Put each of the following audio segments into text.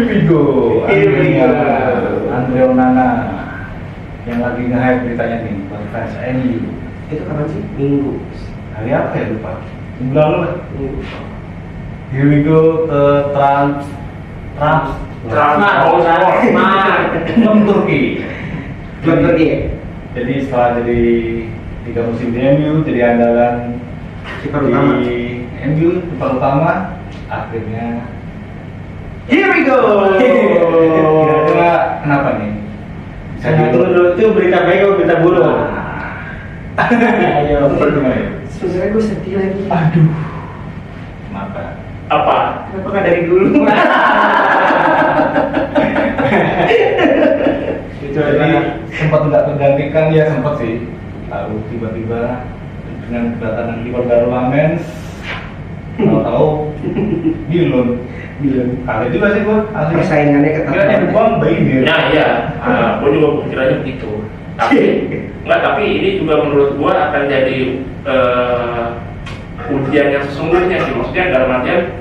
we go. Here we go. Andre Onana yang lagi nge-hype beritanya nih, fans MU. Itu kapan sih? Minggu. Hari apa ya lupa? Minggu lalu lah. Minggu. Here we go ke Trans Turki. Klub Turki ya? Jadi setelah jadi 3 musim di MU, jadi andalan Kiper utama. di MU, kiper utama, akhirnya Here we go. kira-kira kenapa nih? Bisa Tunggu dulu, itu berita baik atau berita buruk? Ayo. Bagaimana ya? Sebenarnya gue sedih lagi. Aduh, kenapa? Apa? Kenapa nggak dari dulu? Itu jadi sempat nggak tergantikan ya, sempat sih. Lalu tiba-tiba dengan kedatangan kiper baru Lamens, tahu Bilun. Kali juga sih gua. asli. Persaingannya ketat Kiranya banget. dibuang Baindir. Nah iya, gue juga kiranya begitu. Tapi ini juga menurut gue akan jadi ujian yang sesungguhnya sih. Maksudnya dalam artian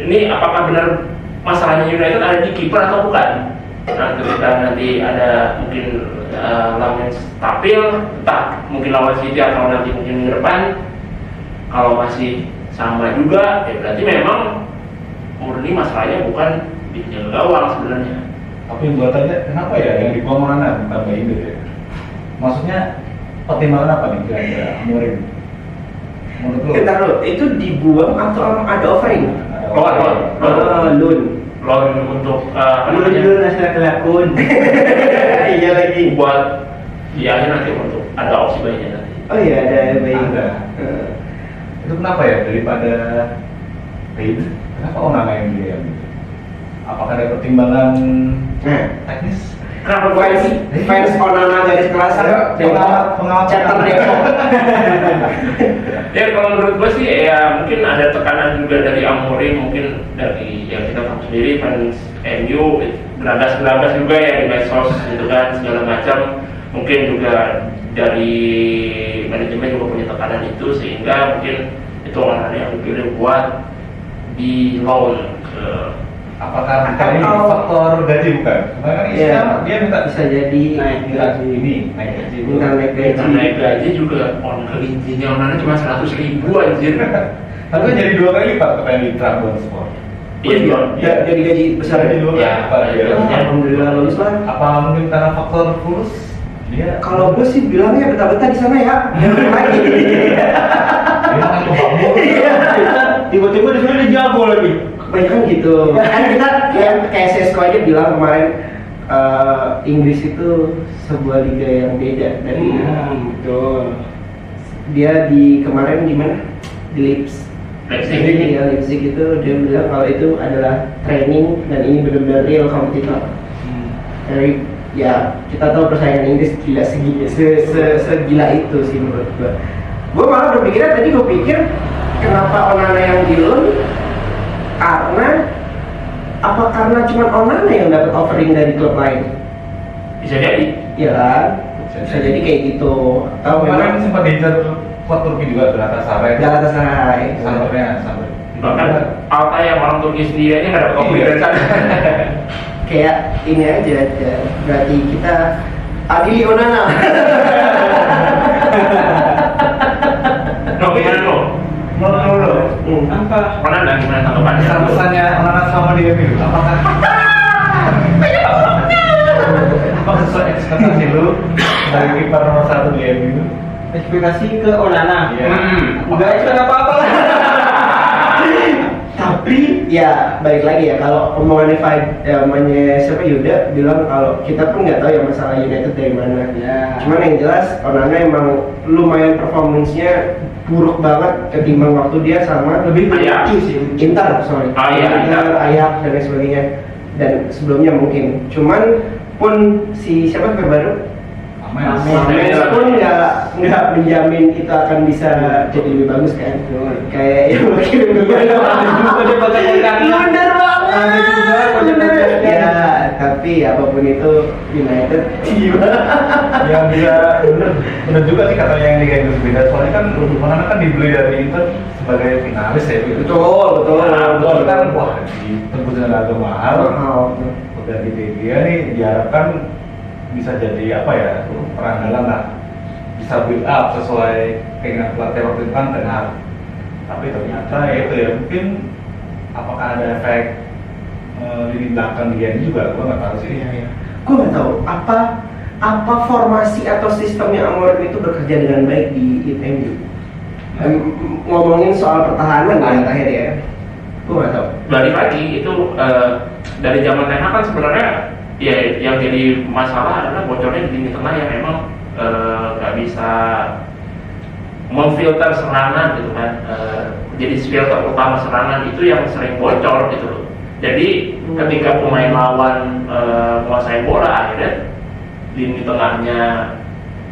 ini apakah benar masalahnya United ada di kiper atau bukan? Nah, ketika nanti ada mungkin lawan stabil, entah mungkin lawan City atau nanti mungkin minggu depan, kalau masih sama juga, ya berarti memang murni masalahnya bukan di penjaga gawang sebenarnya. Tapi yang gua tanya, kenapa ya yang dibuang mana bukan Baindir ya? Maksudnya pertimbangan apa nih kira-kira Amorim? Menurut lu? Bentar lo, itu dibuang atau ada offering? Loan. Loan untuk apa Loan namanya? dulu nasional kelakon. Iya lagi. Buat dianya nanti untuk ada opsi baiknya nanti. Oh iya ada bayi. Ada. Itu kenapa ya daripada Baindir? Kenapa Onana yang dia yang gitu? Apakah ada pertimbangan Nah, teknis? Kenapa gue sih? fans Onana garis kelasan Pengamat Cetar Depok. Ya kalau menurut gue sih ya mungkin ada tekanan juga dari Amorim, mungkin dari yang kita tahu sendiri fans MU geragas juga ya di medsos gitu kan segala macam. Mungkin juga dari manajemen juga punya tekanan itu sehingga mungkin itu orang yang dipilih buat di loan ke Apakah ini faktor gaji bukan? Kemarin kan Iya. dia minta Bisa jadi naik gaji ini, naik gaji. Minta naik gaji. Karena naik gaji juga on kelintinya onannya cuma 100.000 anjir. Tapi kan jadi 2 kali lipat kepengen di Trabzonspor. Iya, iya. Jadi gaji besar Jadi 2 kali Ya, lipat iya. ya. Alhamdulillah lulus lah. Apa mungkin karena faktor fulus? Dia Kalau gue sih bilangnya betah-betah di sana ya. Jangan lagi. dia kan kebambu. Tiba-tiba di sana dia jago lagi. Kebanyakan gitu. Kan kita kayak Sesko aja bilang kemarin Inggris itu sebuah liga yang beda dari betul. dia di kemarin di mana? Di Leeds. Leipzig. Ya, Leipzig itu dia bilang kalau itu adalah training dan ini benar-benar real kompetitor. Dari ya kita tahu persaingan Inggris gila segila itu sih menurut gua. Gua malah berpikirnya tadi gua pikir kenapa Onana yang di loan karena apa karena cuma Onana yang dapat offering dari klub lain? Bisa jadi. Iya kan? Bisa jadi kayak gitu. Atau Kemarin memang sempat diincar kuat Turki juga Galatasaray. Galatasaray. Sampai. Bahkan Altay yang orang Turki sendiri aja nggak dapat kopi dari sana. Kayak ini aja, berarti kita adili Onana. No, gimana lo? Menurut lu, Apa? Mana dan gimana tanggapannya? pesannya Onana sama di MU, apakah sesuai ekspektasi lu dari kiper nomor 1 di MU? Ekspektasi ke Onana. Iya. Enggak expect apa-apa. Tapi ya balik lagi ya kalau omongannya siapa Yuda bilang kalau kita pun nggak tahu ya masalah United dari mana. Ya. Cuman yang jelas Onana emang lumayan performance-nya buruk banget ketimbang waktu dia sama lebih Ajax. Inter, sorry. Oh, iya, Inter, Ajax dan lain sebagainya. Dan sebelumnya mungkin. Cuman pun si siapa terbaru? Mames pun nggak menjamin kita akan bisa jadi lebih bagus kan. Kayak yang kirim ke gue dia baca kontraknya. Bener banget. ada juga kocak-kocaknya. Ya, tapi apapun itu United Ya bisa bener juga sih katanya yang Liga Inggris beda. Soalnya kan Onana kan dibeli dari Inter sebagai finalis ya. betul. Betul kan, wah ditebus dengan harga mahal. Dari dia nih diharapkan bisa jadi apa ya, perandalan lah, bisa build up sesuai keinginan pelatih waktu itu kan Ten Hag. Tapi ternyata ya itu ya, mungkin apakah ada efek lini belakang dia ini juga, gua nggak tahu sih. Gue nggak tahu apa formasi atau sistemnya Amorim itu bekerja dengan baik di MU. Ngomongin soal pertahanan ya terakhir ya, gue nggak tahu. Balik lagi itu dari zaman Ten Hag kan sebenarnya ya yang jadi masalah adalah bocornya di lini tengah yang memang nggak bisa memfilter serangan gitu kan. Jadi filter utama serangan itu yang sering bocor gitu loh. Jadi ketika pemain lawan menguasai bola, akhirnya lini tengahnya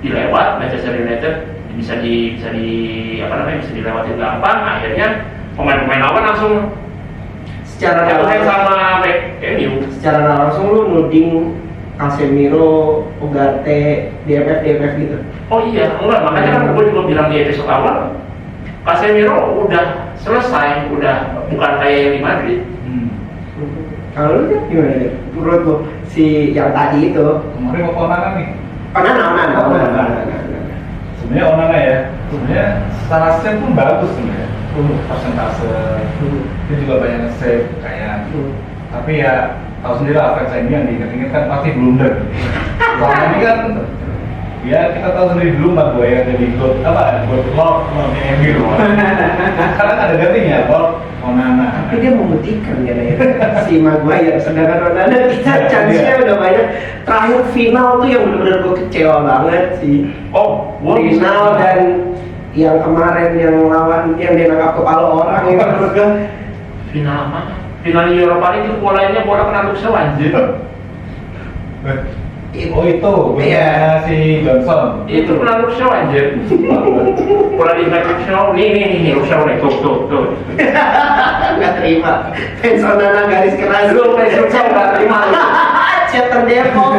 dilewat, Manchester United bisa dilewatin gampang, akhirnya pemain-pemain lawan langsung Secara sama MU. Secara langsung lu nuding Casemiro, Ugarte, DMF gitu. Oh iya, enggak, makanya kan gue juga bilang di episode awal, Casemiro udah selesai, udah bukan kayak yang di Madrid. Kalau lu kan gimana deh? Menurut lu si yang tadi itu Kemarin mau Onana nih. Onana. Sebenarnya Onana ya, sebenarnya secara save pun bagus sebenarnya. Persentase dia juga banyak save kayak. Tapi ya tahu sendiri lah, fans ini yang diingat-ingat kan pasti blunder. Soalnya ini kan ya kita tahu sendiri dulu Maguire jadi good lord MU. Sekarang ada gantinya lord Onana. Tapi dia membuktikan ya si Maguire, sedangkan Onana kita chance-nya udah banyak. Terakhir final tuh yang benar-benar gue kecewa banget sih. Final dan yang kemarin yang lawan yang dia nangkap kepala orang itu menurut gue final apa? Final Europa League itu bolanya bola kena Luxel anjir. Oh itu, iya. Si Johnson. Itu kena Luxel anjir. Bola di Luxel, nih Luxel nih, tuh. nggak terima. Fans Onana garis keras lu, fans Luxel nggak terima. Cetan Depok.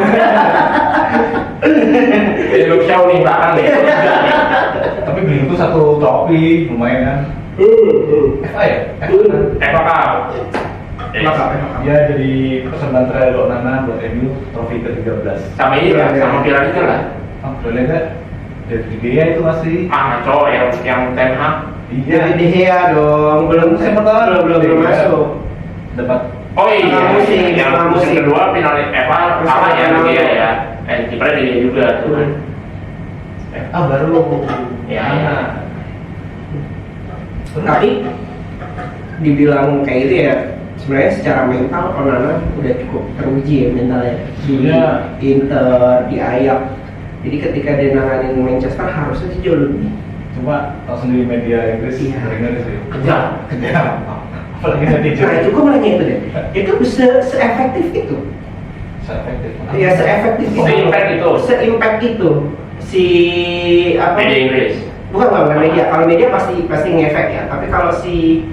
Luxel nih belakang nih. Tapi beli itu satu trofi lumayan kan. FA ya? FA Cup. Ya jadi persembahan terakhir Onana buat MU trofi ke-13. Sama ini lah, sama Piala Liga lah. Oh, boleh nggak? Dari Gea itu masih. Ngaco yang Ten Hag. Jadi De Gea dong, belum masuk. Dapat. Oh iya, musim yang musim kedua final FA kalah ya De Gea ya. Kipernya dia juga tuh kan. Baru. Ya. Tapi dibilang kayak itu ya, sebenarnya secara mental Onana udah cukup teruji ya mentalnya di Inter, di Ajax. Jadi ketika dia nanganin Manchester harusnya sih jauh lebih. Cuma tahu sendiri media Inggris, Iya. Inggris sih. Kejam. Apalagi netizen. Nah itu gue mau nanya itu deh, itu se-efektif itu? Efektif. Ya se-efektif itu. Se-impact itu si apa? Media Inggris. Bukan media. Kalau media pasti ngefek ya. Tapi kalau si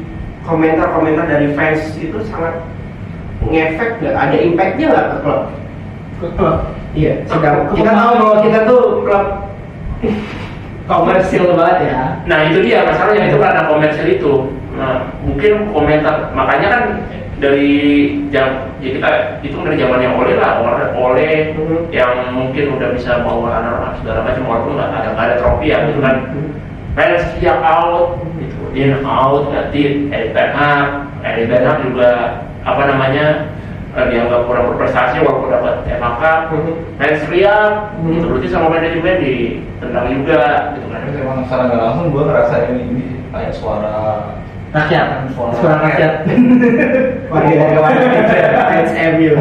komentar dari fans itu sangat ngefek nggak? Ada impactnya nggak ke klub? Iya. Sedang kita tahu bahwa kita tuh klub komersil banget ya. Nah itu dia masalahnya, itu karena komersil itu. Nah mungkin komentar, makanya kan dari jam ya kita itu dari zamannya Ole yang mungkin udah bisa bawa anak segala macam, walaupun nggak ada trofi ya gitu kan. Fans siap out gitu, in out ganti Erik Ten Hag juga apa namanya dianggap kurang berprestasi walaupun dapat FA Cup. Fans teriak gitu, berarti sama manajemen ditendang juga gitu kan. Emang secara nggak langsung gue ngerasa ini kayak suara Rakyat. Suara rakyat. Fans MU.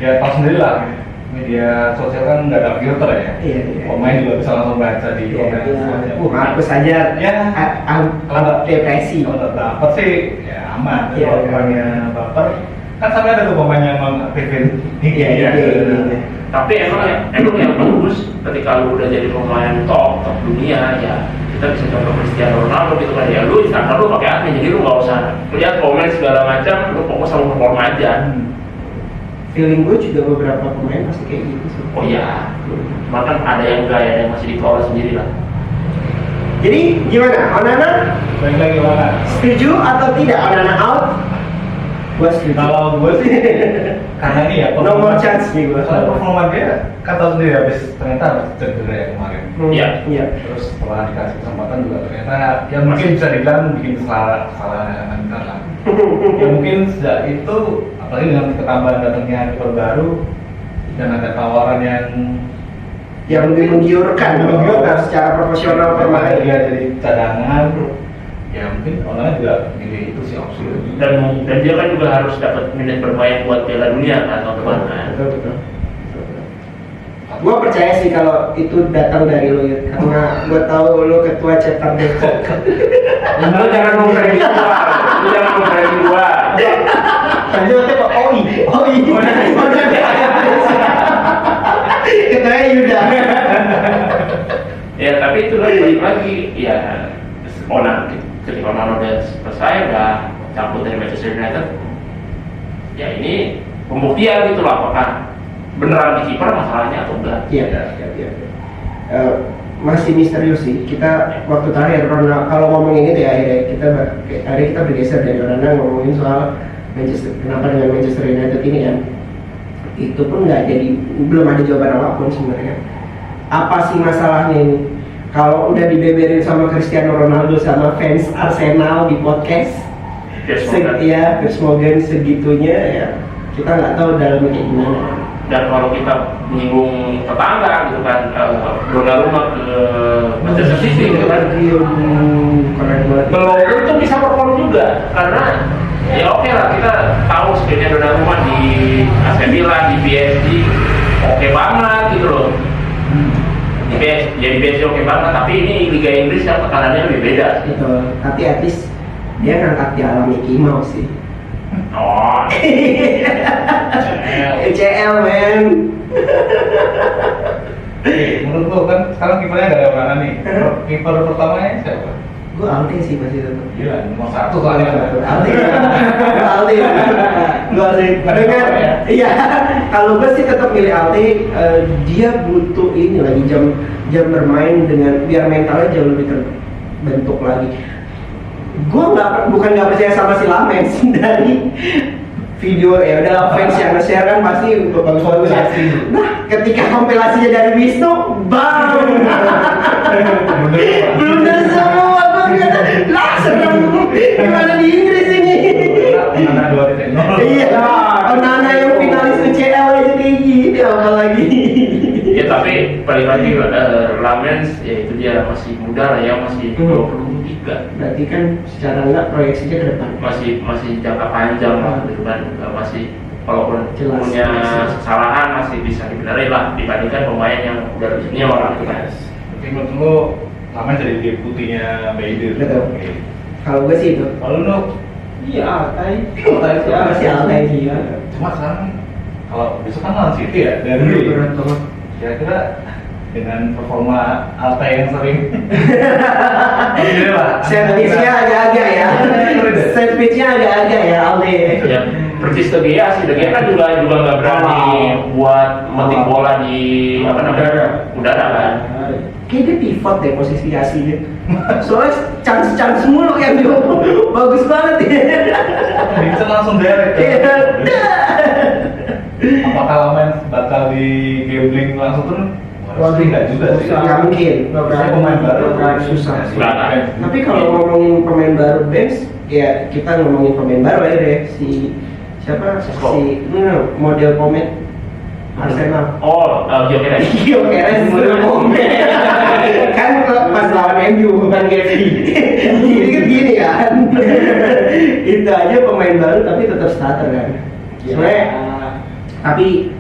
Ya tahu sendiri lah, media sosial kan nggak ada filter ya. Iya. Pemain juga bisa langsung baca di komen. Markus aja Ya, kalau depresi. kalau nggak dapet sih ya aman. Iya. Kalau pemainnya baper, kan sampai ada tuh pemain yang mengaktifin. Iya. Tapi emang yang bagus ketika lu udah jadi pemain top dunia ya, kita bisa contoh Cristiano Ronaldo gitu kan ya, lu Instagram lu pakai admin, jadi lu nggak usah lihat komen segala macam, lu fokus sama performa aja. Feeling gue juga beberapa pemain pasti kayak gitu sih. Oh iya, bahkan ada yang enggak ya, yang masih dikelola sendiri lah. Jadi gimana? Onana Baik lagi mana? setuju atau tidak Onana out? Gue setuju. Kalau gue sih karena ini ya No more chance nih gue. Soalnya performa dia kata sendiri habis ternyata harus cedera ya kemarin. Iya. Iya. Terus setelah dikasih kesempatan juga ternyata ya mungkin bisa dibilang bikin kesalahan antar lah. Ya mungkin sejak itu apalagi dengan ketambahan datangnya kiper baru dan ada tawaran yang lebih menggiurkan secara profesional permainan permainan. dia jadi cadangan. Ya mungkin orang juga milih itu sih opsi. Dan dia kan juga harus dapat menit bermain buat Piala Dunia kan tahun depan. Betul. Gue percaya sih kalau itu datang dari lo ya, karena gue tahu lo ketua cetak Depok. Lu jangan ngomongin gua, lu jangan ngomongin gua. Lanjutnya Pak Oi. Ketua Yuda. Ya tapi itu kan balik lagi ya, ketika Onana udah selesai, udah cabut dari Manchester United, ya ini pembuktian gitu lah apakah beneran di kiper masalahnya atau enggak. Iya. Masih misterius sih. Kita waktu terakhir kalau ngomongin itu ya akhirnya kita bergeser dari Onana ngomongin soal Manchester. Kenapa dengan Manchester United ini kan? Itu pun nggak jadi, belum ada jawaban apapun sebenarnya. Apa sih masalahnya ini? Kalau udah dibeberin sama Cristiano Ronaldo sama fans Arsenal di podcast, Piers Morgan segitunya ya, kita nggak tahu dalamnya kayak gimana. Dan kalau kita menyinggung tetangga gitu kan, Donnarumma ke Manchester City gitu kan, Keren banget. belum tentu bisa perform juga karena ya oke lah, kita tahu speednya Donnarumma di AC Milan, di PSG oke banget gitu loh. Di PSG oke banget, tapi ini Liga Inggris kan tekanannya lebih beda. Betul. Tapi at least dia ngangkat di alam Mickey Mouse sih. Oh, ECL men. Menurut lo kan sekarang kipernya gak ada mana nih? Kiper pertamanya siapa? Gue Alte sih masih tetap. Gila, nomor 1 soalnya. Alte. Dengan iya, kalau gue sih tetap milih Alte. Dia butuh ini lagi jam bermain dengan biar mentalnya jauh lebih terbentuk lagi. Gue bukan nggak percaya sama si Lamens dari video ya udah fans yang nge-share kan pasti bagus-bagus ya. Nah, ketika kompilasinya dari Wisnu, bang, blunder semua. Gue kata, lah serem, gimana di Inggris ini? Onana 2 di teknologi. Iya, Onana yang finalis UCL aja kayak gini, apalagi. ya tapi balik lagi Lamens ya itu dia masih muda lah ya, masih 23. Berarti kan secara enggak proyeksinya ke depan. Masih jangka panjang lah gitu kan, masih walaupun Jelas. punya kesalahan masih bisa dibenerin lah dibandingkan pemain yang udah lebih senior gitu kan. Tapi menurut lo namanya jadi deputinya Beider. Betul. Oke. Kalau gue sih itu. Kalau lo Iya, Altai masih Altai sih ya. cuma sekarang kalau besok kan lawan City ya dan Berat banget. kira-kira dengan performa Altai yang sering Sandwich-nya agak-agak ya. Sandwich-nya agak-agak ya Altai. Ya, persis De Gea sih, De Gea kan juga nggak berani buat metik bola di apa namanya udara kan. Kayaknya pivot deh posisi aslinya. Soalnya chance mulu kan dia. Bagus banget ya. bisa langsung direct Iya. apakah Lamens bakal di gambling langsung turun? Waduh, enggak juga sih. Nggak mungkin. Saya pemain baru Susah sih. Nah, Tapi kalau ngomongin pemain baru bench, ya kita ngomongin pemain baru aja deh. Siapa? Model pemain Arsenal. Oh, Gyökeres. Gyökeres model pemain. Kan pas lawan MU bukan Gavi. Jadi kan gini kan. Itu aja pemain baru tapi tetap starter kan. Sebenarnya tapi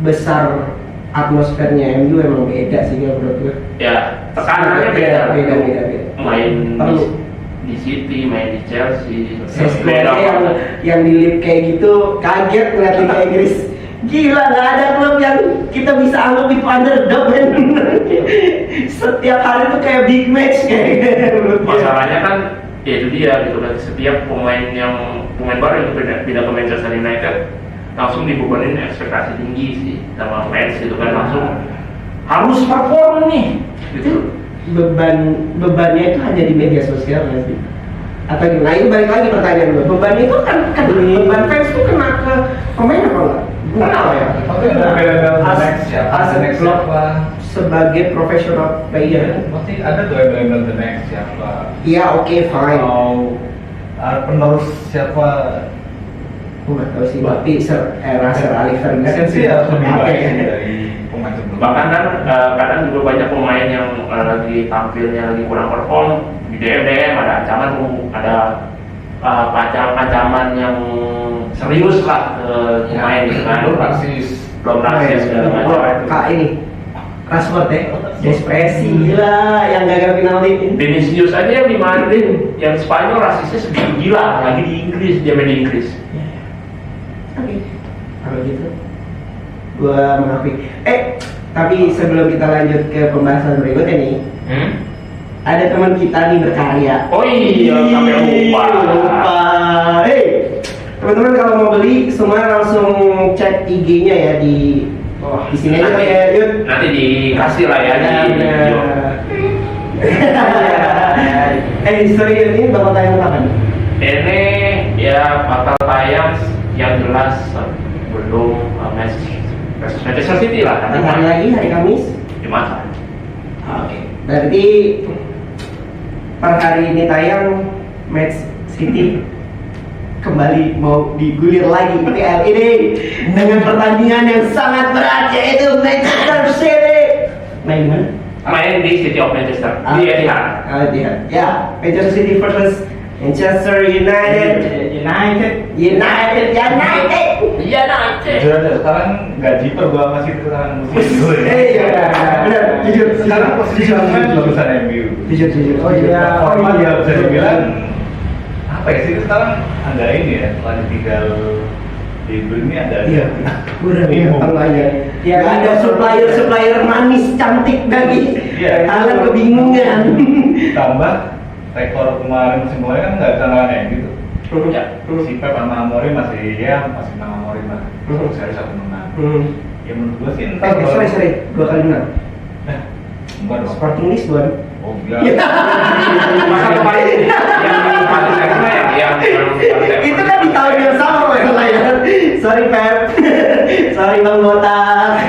besar atmosfernya MU emang beda sih kalau menurut gue. Ya, tekanannya beda. Beda. Main Perlu. di City, main di Chelsea. Sesko aja yang di league kayak gitu kaget ngeliat Liga Inggris Gila, nggak ada klub yang kita bisa anggap itu underdog men. Setiap hari tuh kayak big match kayak. Masalahnya kan ya itu dia gitu kan, setiap pemain baru yang pindah ke Manchester United langsung dibebanin ekspektasi tinggi sih sama fans gitu kan, langsung harus perform nih gitu. Bebannya itu hanya di media sosial nggak sih? Atau gimana? Nah, itu balik lagi pertanyaan gue. Beban itu kan beban fans itu kena ke pemain apa enggak? Kenapa ya? Tapi ada embel-embel the next siapa? The next siapa? Sebagai profesional player. Pasti ada tuh embel-embel the next siapa? Iya, oke, fine. Atau penerus siapa? Gue nggak tahu sih, tapi Sir Ali Ferguson Esensi harus lebih apa baik ya? dari pemain sebelumnya. Bahkan kan kadang juga banyak pemain yang lagi tampilnya lagi kurang perform, di DM ada ancaman tuh, ada ancaman yang serius lah ke pemain gitu kan. Belum rasis segala macam. Kak ini Rashford ya, ekspresi gila yang gagal penalti. Vinicius aja yang di Madrid, yang Spanyol rasisnya segitu gila, lagi di Inggris, dia main di Inggris. Oke, kalau gitu gua mengakui. Tapi sebelum kita lanjut ke pembahasan berikutnya nih, ada teman kita nih berkarya. Oh iya, sampai lupa. Teman-teman kalau mau beli semua langsung cek IG-nya ya di sini aja ya, Yud. Nanti dikasih lah ya di video. Story ini bakal tayang kapan? Ini ya bakal tayang yang jelas belum Manchester City lah. Hari lagi, hari Kamis. Jumat. Oke. Berarti per hari ini tayang match City kembali mau digulir lagi PL ini dengan pertandingan yang sangat berat, yaitu Manchester City. Main mana? Main di City of Manchester di Etihad. Etihad. Ya, Manchester City versus Manchester United. Sekarang gaji per gua masih sekarang musim. Iya, benar. Jujur. Sekarang posisi pemain bagusan MU. Jujur. Oh iya, format ya bisa dibilang apa ya sih sekarang ada ini ya, setelah tinggal di ini ada. Iya, udah ya, tangganya. Ya ada supplier manis cantik bagi. Iya. Kalian kebingungan. Tambah rekor kemarin musim kemarin kan nggak bisa ngalahin gitu. Ya. Si Pep sama Amorim masih menang Amorim lah. Seri 1 menang. Ya menurut gua sih entar. Sorry, 2 kali menang. Enggak dong. Sporting Lisbon. Oh iya. Masa kemarin yang paling saya yang Itu kan di tahun yang sama ya. Sorry Pep. Sorry Bang Botak.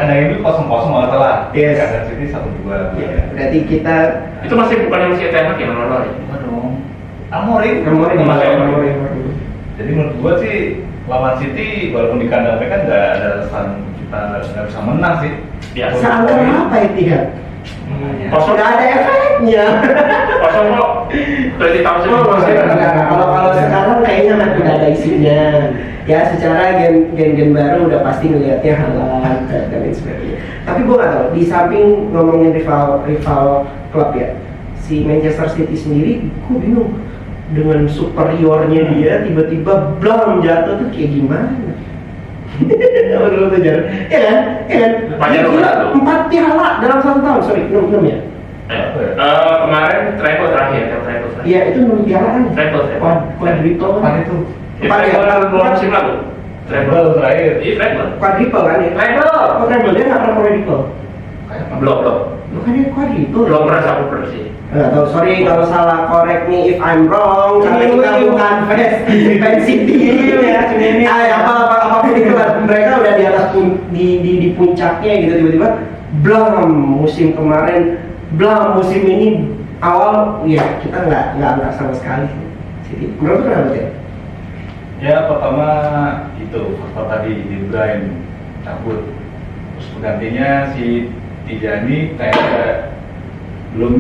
Ada ini 0-0 malah salah. Yes. Kansas City 1-2. Berarti kita itu masih bukan yang si Ten Hag yang nonton. Enggak dong. Amorim. Jadi menurut gua sih lawan City walaupun di kandang mereka kan nggak ada alasan kita nggak bisa menang sih. Biasa. seangker apa Etihad? Kosong Nggak ada efeknya. kosong kok. 20 tahun Kalau sekarang kayaknya udah ada isinya. Ya secara gen baru udah pasti ngelihatnya halal dan lain sebagainya. Tapi gua nggak tahu. Di samping ngomongin rival klub ya, si Manchester City sendiri, gua bingung dengan superiornya dia tiba-tiba blam jatuh tuh kayak gimana? Menurut tuh Jar, ya kan? Banyak Dia loh, tuh. 4 piala dalam 1 tahun, sorry 6 ya? kemarin treble terakhir. Iya itu 6 piala kan? Treble. Quadruple Apa kan? itu? Treble 2 musim lalu. Treble terakhir. Iya treble. Quadruple kan ya? Treble. Oh treble, dia nggak pernah quadruple. Belum. Bukannya quadruple? Belum pernah sampai bersih. Nggak tahu, sorry kalau salah, correct me if I'm wrong. Karena kita bukan fans City ya. Apapun itu lah, mereka udah di atas di puncaknya gitu, tiba-tiba blam musim kemarin, blam musim ini awal ya kita nggak angkat sama sekali City. Menurut kenapa sih? Ya pertama itu faktor tadi De Bruyne cabut, terus penggantinya si Tijani kayaknya belum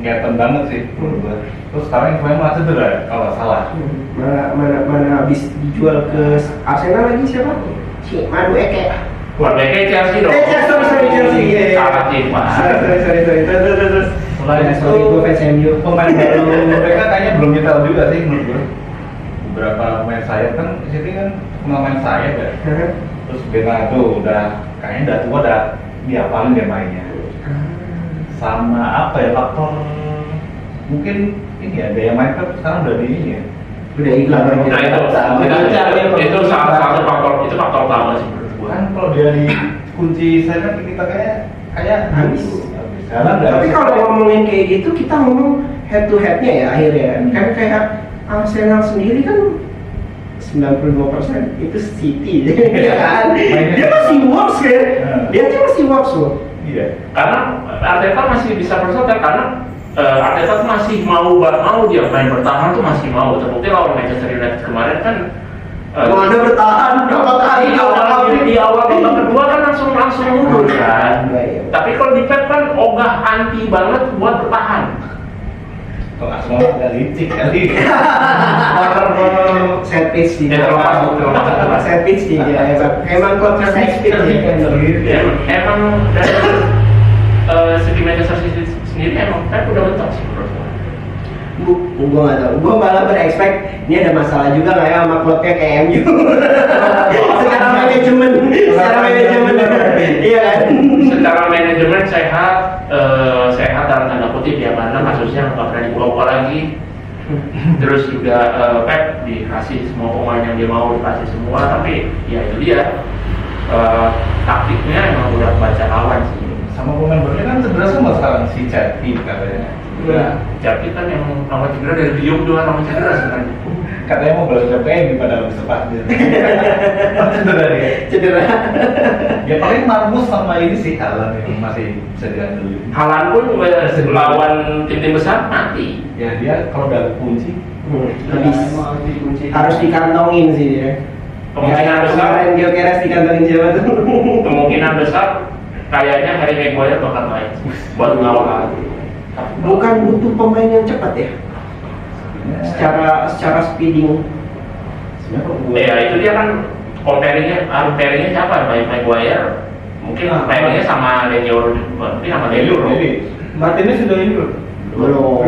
kelihatan banget sih menurut gua. Terus sekarang pemain malah cedera kalau nggak salah. Mana habis dijual ke Arsenal lagi siapa? Si Madu Eke. Keluarga Chelsea dong. Sorry Chelsea. Iya. Salah tim, Pak. Sorry. Terus. Selain itu, Sorry, gue fans MU. pemain baru mereka kayaknya belum nyetel juga sih menurut gua. beberapa pemain sayap kan di sini kan cuma main sayap ya. Terus Bernardo udah kayaknya udah tua, udah dihafalin dia mainnya. Sama apa ya, faktor mungkin ini ya, daya main kan sekarang udah di ini ya. Udah hilang. Itu salah satu faktor, itu faktor utama sih menurut gua. Kan kalau dia di kunci saya kan kita kayak habis. Tapi kalau ngomongin kayak gitu, kita ngomong head to headnya ya akhirnya. Kan kayak Arsenal sendiri kan 92% itu City, ya kan? Dia masih works kan? Dia aja masih works loh. Iya. Karena Arteta masih bisa bersaudara karena Arteta tuh masih mau dia main bertahan tuh masih mau. Terbukti lawan Manchester United kemarin kan Kalau ada bertahan berapa kali di awal babak kedua kan langsung mundur kan. Tapi kalau di Pep kan ogah anti banget buat bertahan. Kalau Arsenal agak licik kali. Set piece sih. Terlepas. Set piece sih ya. Emang klub set piece ya. Emang dari segi Manchester City sendiri emang Pep udah mentok sih menurut gue. Gue nggak tahu. Gue malah berekspek ini ada masalah juga nggak ya sama klubnya kayak MU. Secara manajemen, iya kan? Secara manajemen sehat dalam tanda kutip ya, karena kasusnya nggak pernah dibuka lagi. Terus juga Pep dikasih semua pemain yang dia mau, dikasih semua, tapi ya itu dia taktiknya emang udah baca lawan sih. Sama pemain barunya kan cedera semua sekarang, si Chatty katanya. Jadi kan yang nama cedera dari Diop doang nama cedera sebenarnya. Katanya mau belajar PMI pada habis lepas dia. Cedera dia. Cedera. Ya paling Marmus sama ini sih Haaland yang masih bisa diandelin. Haaland pun lawan tim-tim besar mati. Ya dia kalau udah kunci Habis. Harus dikantongin sih dia. Kemungkinan besar. Kemarin Gyökeres dikantongin siapa tuh? Kemungkinan besar kayaknya Harry Maguire bakal main buat ngawal. Bukan butuh pemain yang cepat ya? Secara speeding. Ya itu dia kan comparingnya siapa? Maguire mungkin comparingnya sama Lenior, mungkin sama Lenior. Martinez sudah indur. Belum.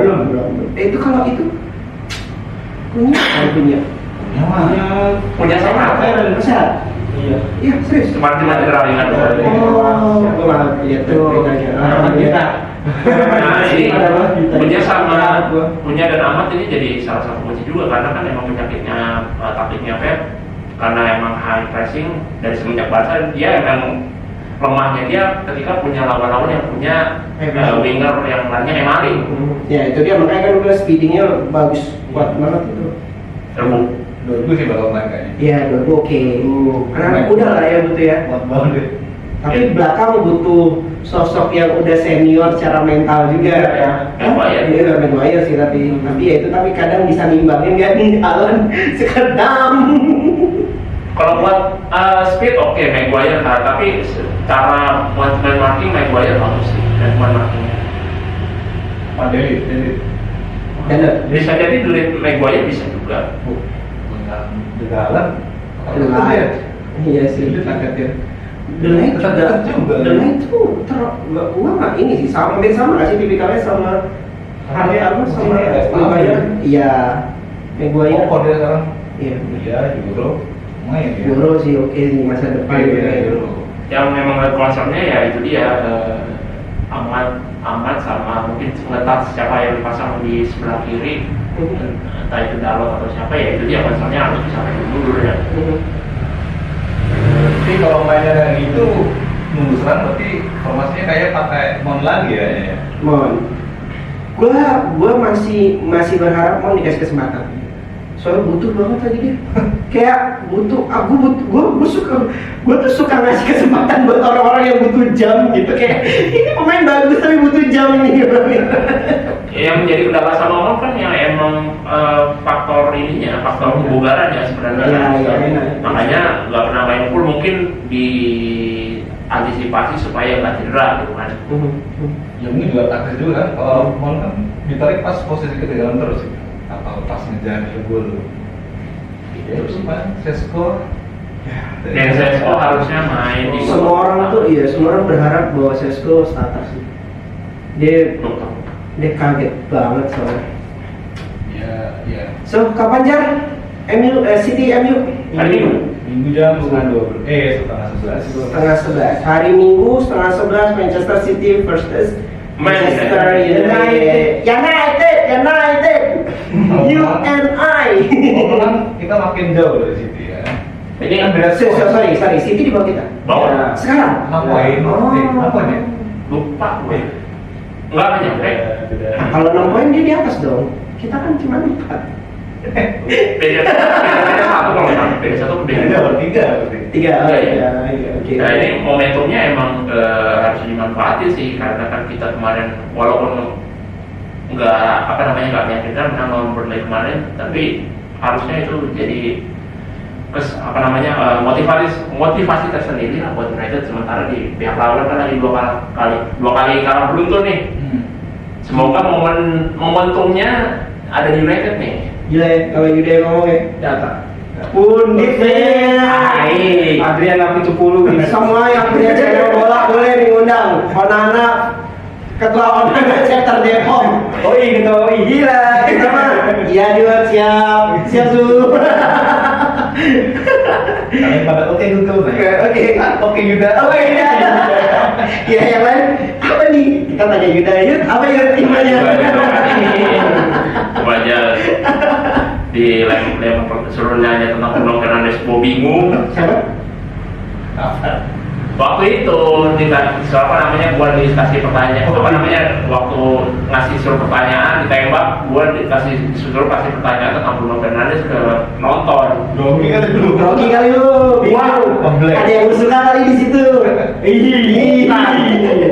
Itu kalau itu punya Punya sama besar. Iya, serius. Cuma cedera ringan doang. Gue malah lihat beritanya. Nah ini punya dan Ahmad ini jadi salah satu kunci juga karena kan emang penyakitnya taktiknya Pep, karena emang high pressing dari semenjak Barca dia emang lemahnya dia ketika punya lawan-lawan yang punya winger yang lainnya maling. Ya itu dia, makanya kan udah speedingnya bagus, kuat banget itu. Terbukti. 2000 sih bakal main kayaknya. Iya 2000 oke. Karena udah lah ya butuh ya. Kuat banget. Tapi belakang butuh sosok yang udah senior secara mental juga ya. Maguire. Dia udah Maguire sih tapi ya itu tapi kadang bisa nimbangin kan Haaland sekedam. Kalau buat speed oke Maguire tapi cara buat main marking Maguire bagus sih dan main markingnya. Deli. Bisa jadi duit Maguire bisa juga. Degalan. Iya sih. Delay tuh gua nggak ini sih hampir sama nggak sih tipikalnya sama Maguire. Iya Maguire. Oh dia sekarang. Iya. Euro main ya. Euro sih oke sih masa depan. Euro. Yang memang concernnya ya itu dia Ahmad sama mungkin ngetat siapa yang dipasang di sebelah kiri, entah itu Dalot atau siapa ya itu dia concernnya harus bisa main mundur ya. Tapi kalau mainnya kayak gitu nunggu serang berarti formasinya kayak pakai Mon lagi ya. Mon. Gua masih berharap Mon dikasih kesempatan. Soalnya butuh banget lagi dia. Kayak butuh, gue tuh suka ngasih kesempatan buat orang-orang yang butuh jam gitu. Kayak ini pemain bagus tapi butuh jam ini. Yang menjadi kendala sama orang kan yang emang faktor kebugaran ya sebenarnya. Iya. Makanya nggak pernah main full, mungkin diantisipasi supaya nggak cedera gitu kan. Ya mungkin juga taktis juga kan. Kalau Mon kan ditarik pas posisi ketinggalan terus sih. Atau pas ngejar gol. Terus main Sesko. Dan Sesko harusnya main di Semua orang berharap bahwa Sesko starter sih. Dia kaget banget soalnya. Iya. So, kapan Jar? City MU Hari Minggu. Minggu jam setengah 11. setengah 11. Hari Minggu setengah 11 Manchester City versus Manchester United. United. You and I. Oh, kan kita makin jauh dari City ya. Ini Kan beda skor. Sorry, City di bawah kita. Bawah. Ya, sekarang. 6 poin. Apa ya? lupa gue. Enggak nyampe. Kalau 6 poin dia di atas dong. Kita kan cuma 4. Beda satu kalau nggak salah. Beda satu beda. Beda bertiga berarti. 3. Iya. Oke. Nah ini momentumnya emang harus dimanfaatin sih karena kan kita kemarin walaupun nggak meyakinkan menang lawan Burnley kemarin, tapi harusnya itu jadi motivasi tersendiri lah buat United, sementara di pihak lawan kan lagi dua kali kalah beruntun nih. Semoga momentumnya ada di United nih. Gila ya, kalau Yuda ngomong ya, data. Pundit Baik. Adrian Napi 10 nih. Semua yang punya channel bola boleh diundang. Onana, ketua Onana chapter Depok. Ketua gila. Kita mah. Iya juga siap dulu. Kami pada oke Google nih. Oke Yuda. Ya yang lain apa nih? Kita tanya Yuda, apa yang timnya? Coba aja di lem suruh nanya tentang Bruno Fernandes, gue bingung. Siapa? Waktu itu gua dikasih pertanyaan, waktu ngasih suruh pertanyaan ditembak, gua disuruh kasih pertanyaan tentang Bruno Fernandes ke nonton. Domi kan dulu. Rocky kali lu. Wow, black. Ada yang suka kali di situ. Nah,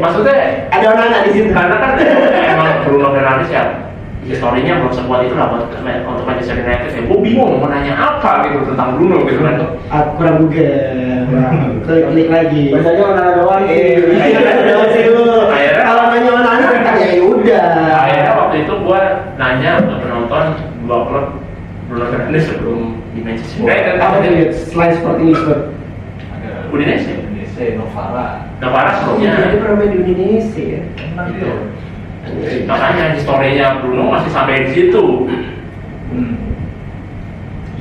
maksudnya Ada Onana di situ. karena kan emang Bruno Fernandes ya historinya belum sekuat itu lah untuk Manchester United. Gue bingung mau nanya apa gitu tentang Bruno gitu kan. Kurang Google. Klik lagi. Biasanya Onana doang sih. Akhirnya- Kalau nanya Onana ya udah. Akhirnya waktu itu gue nanya ke penonton dua klub Bruno Fernandes sebelum di Manchester United. Apa nih selain Sporting Lisbon? Ada Udinese. Udinese, Novara. Novara sebelumnya. Dia pernah main di Indonesia ya. Enak Gitu. itu. Makanya historinya Bruno masih sampai di situ.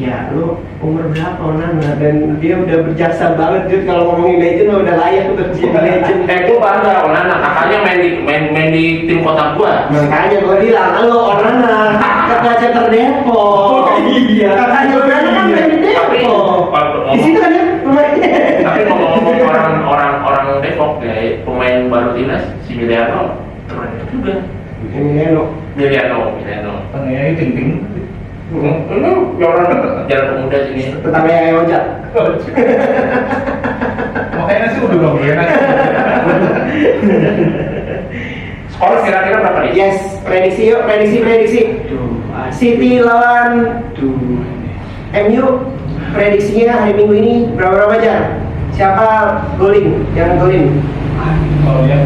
Ya, lu umur berapa Onana dan dia udah berjasa banget Jud, kalau ngomongin legend udah layak untuk jadi legend. Gue bangga Onana, kakaknya main di tim kota gua. Makanya gue bilang, halo Onana, ketua chapter Depok. Iya. Kakaknya Onana kan main di Depok. Di situ kan ya pemainnya. Tapi ngomong orang Depok ya, pemain baru timnas si Miliano keren juga. Miliano. Tengahnya ting-ting. Lu orang jalan pemuda sini. Tetangga yang ojek. Makanya sih udah gak boleh nanya. Skor kira-kira berapa nih? Yes, prediksi yuk, prediksi. City lawan MU. Prediksinya hari Minggu ini berapa jam? Siapa yang golin? Kalau yang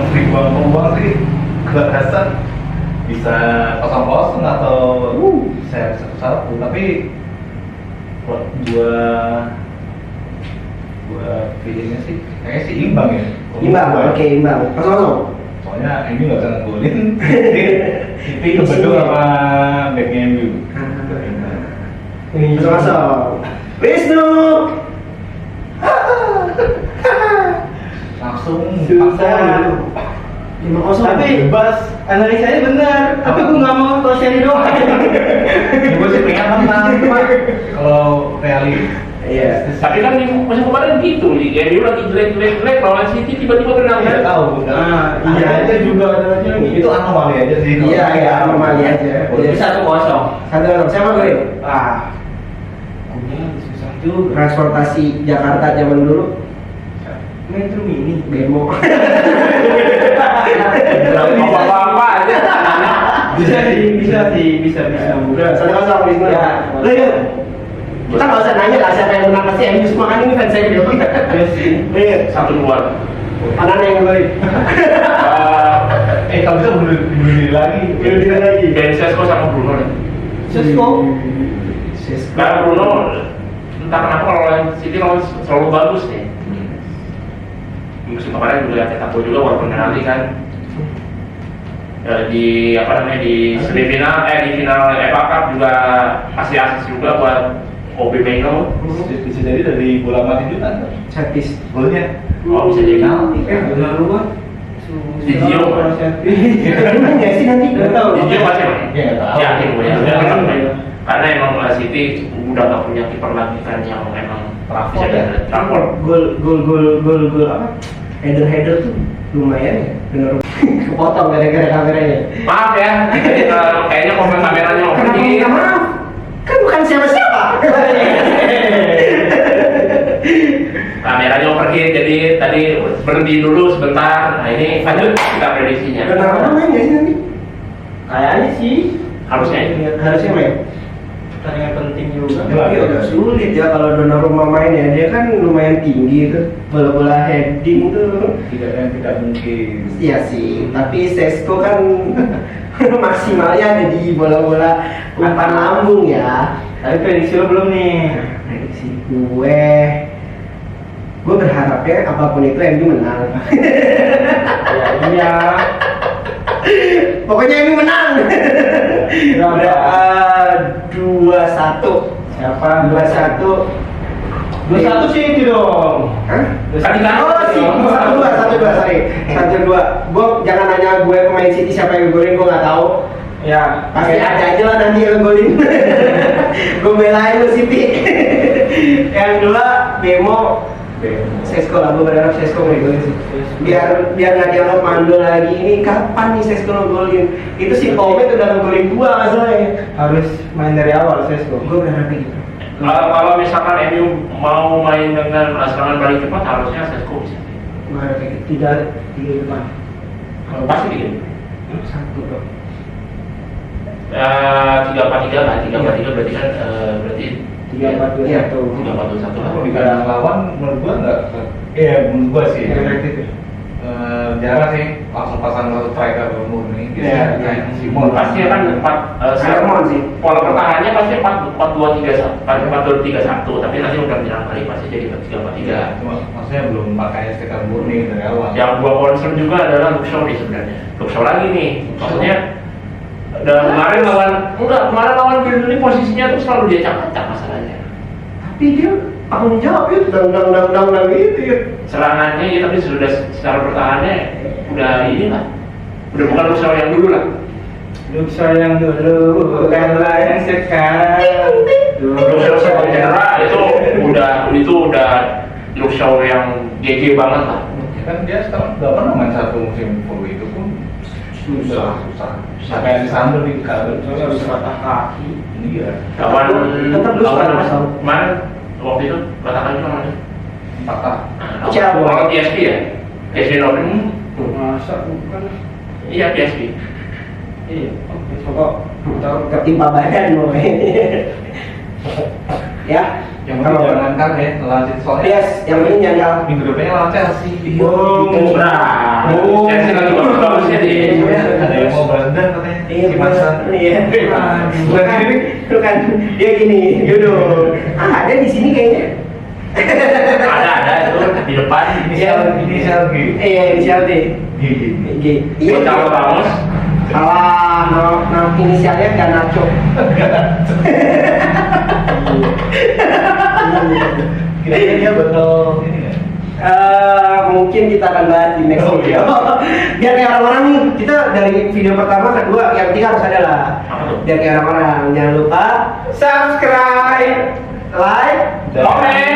sering buang sih kebatasan bisa 0-0 atau saya 1-1, tapi dua feelingnya sih kayaknya sih imbang ya. Oke, imbang. 0-0. Soalnya MU nggak bisa ngegolin. City kebedul sama backnya MU. 0-0. Wisnu. Langsung Susah. 5-0. Tapi bebas, analisanya benar. Tapi gue nggak mau Toseri doang. gue sih pengen menang, cuma kalau realis Iya. Tapi kan di musim kemarin gitu, MU lagi jelek lawan City tiba-tiba menang tidak kan? tahu. Iya, itu juga ada Itu anomali aja sih. Iya, anomali aja. Jadi 1-0. 1-0. Siapa golin? Punya susah juga. Transportasi Jakarta zaman dulu. Metro Mini. Bemo. Bapak-bapak aja. Bisa. Udah, 1-0 Wisnu. Ya. Lu yuk. Kita nggak usah nanya lah siapa yang menang, pasti MU semua kan ini fans saya dong. Iya sih. Iya. 1-2. Onana yang golin. Kalau bisa bunuh diri lagi. Ben Sesko sama Bruno nih. Sesko. Karena Bruno entah kenapa kalau lawan City selalu bagus nih. Musim kemarin juga cetak gol juga walaupun penalti kan. di apa namanya di semifinal di final FA Cup juga kasih asis juga buat Kobe Mainoo. Bisa jadi dari bola mati juga kan? Satis. Golnya. Oh bisa jadi. Benar lu kan? Di Gio. Nggak sih nanti? Nggak tahu. Di Gio pasti. Ya nggak tahu. Ya, gue ya. Karena emang City udah gak punya kiper lagi kan yang emang bisa ya? transport. Gol apa? Header tuh lumayan ya, bener. Kepotong gara-gara kameranya. Maaf ya, kayaknya komen kameranya Kenapa overheat. minta maaf? Kan bukan siapa-siapa. Kameranya overheat, jadi tadi berhenti dulu sebentar. Nah ini lanjut kita prediksinya. Benar main nggak sih nanti? Kayaknya sih. Harusnya Harusnya main. Pertandingan penting juga. Tapi agak sulit ya kalau Donnarumma main ya, dia kan lumayan tinggi tuh, bola-bola heading tuh. Tidak mungkin. Iya sih, tapi Sesko kan maksimalnya ada di bola-bola umpan lambung ya. Tapi prediksi lo belum nih. Prediksi gue berharapnya apapun itu MU menang. Ya, iya. Pokoknya MU menang. Berapa? 2-1. Siapa? 2-1. 2-1 sih itu dong. Hah? Tadi kan? Oh sih, 1-2, sorry. 1-2. Gue jangan nanya gue pemain City siapa yang golin, gue nggak tahu. Ya, Pasti ada aja lah nanti yang golin. Gue belain lu City. Yang kedua, Bemo. Sesko lah, gue berharap Sesko mau golin sih. Biar nggak dianggap mandul lagi. Ini kapan nih Sesko ngegolin? Itu si Pomet udah ngegolin 2 masalahnya. harus main dari awal Sesko. Gue berharap gitu. Kalau misalkan MU mau main dengan serangan paling cepat harusnya Sesko bisa. Gue berharap gitu. Tidak 3 depan. Kalau pasti gitu. 1 bro. 3-4-3 kan, 3-4-3 berarti kan berarti 3-4-2-1. 3-4-2-1 lah. Kalau di kandang lawan menurut gua nggak. Menurut gua sih. Efektif ya? Jarang sih langsung pasang satu striker murni. Iya, Kayak Simon Pasti kan Simon sih. pola pertahanannya pasti 4-2-3-1, tapi nanti udah menyerang balik pasti jadi 3-4-3. Cuma maksudnya belum pakai striker murni dari awal. Yang gua concern juga adalah Luke Shaw nih sebenarnya. Luke Shaw lagi nih, maksudnya kemarin lawan Burnley posisinya tuh selalu dia acak-acak masalahnya. Tapi dia tanggung jawab ya, dang gitu ya. Serangannya ya tapi sudah secara pertahanannya udah inilah, udah bukan Luke Shaw yang dulu lah. Luke Shaw yang dulu, bukanlah yang sekarang. Luke Shaw sebagai cedera itu udah Luke Shaw yang GG banget lah. Ya kan dia sekarang nggak pernah main satu musim full itu pun susah. Sampai yang disambel di kabel Harus patah kaki. Iya. Tetap Luke Shaw. Kemarin waktu itu katakan juga mana? Patah. Siapa? Orang PSP ya? PSP Norwich. Masa bukan? Iya PSP. Iya. Pokok tahu Ketimpa badan loh. Ya. Yang penting jangan kalah ya, lawan City soalnya. Yes, yang penting jangan kalah. Minggu depannya lawan Chelsea. Chelsea lagi bagusnya di. Ada yang mau berendam katanya. Iya, Si Mansan. iya. Bukan dia gini, duduk. Ada di sini kayaknya. Ada itu di depan. Inisial G. Iya, inisial D. G. Iya. Kalau Ramos. Salah, nama inisialnya Garnacho. Kira-kira dia bakal ini nggak? Mungkin kita akan bahas di next Oh, video. Biar kayak orang-orang nih, kita dari video pertama kedua, yang ketiga harus ada lah. Apa tuh? Biar kayak orang-orang, jangan lupa subscribe, like, Komen.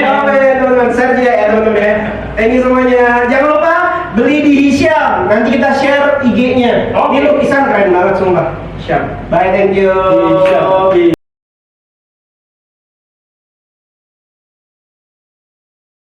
teman-teman, share juga ya teman-teman ya. Thank you semuanya. Jangan lupa beli di Hisham. Nanti kita share IG-nya. Oke. Ini lukisan keren banget sumpah. Hisham. Bye, thank you. Hisham.